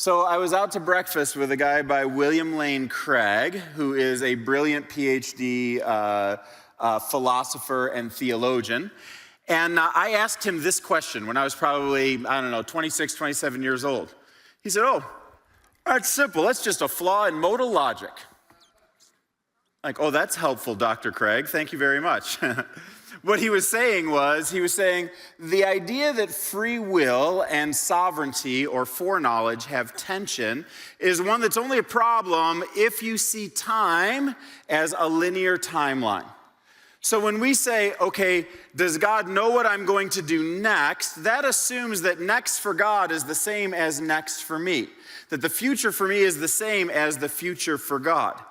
So I was out to breakfast with a guy by William Lane Craig, who is a brilliant PhD philosopher and theologian. And I asked him this question when I was probably, 26, 27 years old. He said, that's simple. That's just a flaw in modal logic. Like, that's helpful, Dr. Craig. Thank you very much. What he was saying the idea that free will and sovereignty or foreknowledge have tension is one that's only a problem if you see time as a linear timeline. So when we say, okay, does God know what I'm going to do next? That assumes that next for God is the same as next for me. That the future for me is the same as the future for God.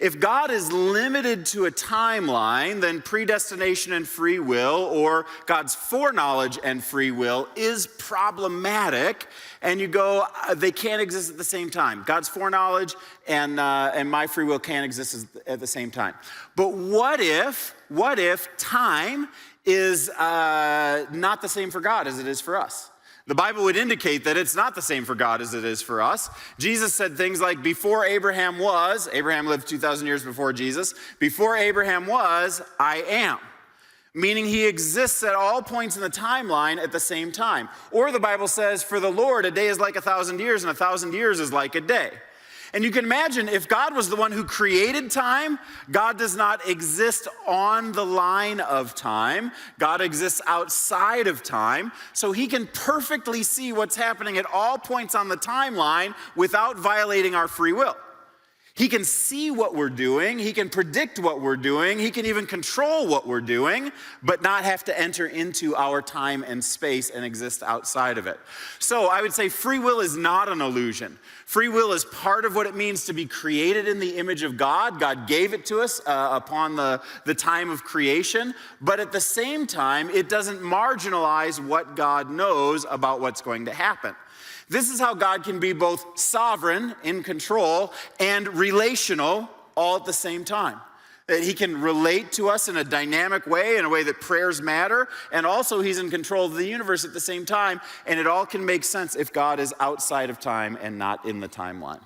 If God is limited to a timeline, then predestination and free will, or God's foreknowledge and free will, is problematic. And you go, they can't exist at the same time. God's foreknowledge and my free will can't exist at the same time. But what if time is not the same for God as it is for us? The Bible would indicate that it's not the same for God as it is for us. Jesus said things like, before Abraham lived 2,000 years before Jesus, before Abraham was, I am. Meaning he exists at all points in the timeline at the same time. Or the Bible says, for the Lord, a day is like 1,000 years, and 1,000 years is like a day. And you can imagine if God was the one who created time, God does not exist on the line of time. God exists outside of time. So he can perfectly see what's happening at all points on the timeline without violating our free will. He can see what we're doing, he can predict what we're doing, he can even control what we're doing, but not have to enter into our time and space and exist outside of it. So I would say free will is not an illusion. Free will is part of what it means to be created in the image of God. God gave it to us upon the time of creation, but at the same time, it doesn't marginalize what God knows about what's going to happen. This is how God can be both sovereign, in control, and relational all at the same time. That he can relate to us in a dynamic way, in a way that prayers matter, and also he's in control of the universe at the same time, and it all can make sense if God is outside of time and not in the timeline.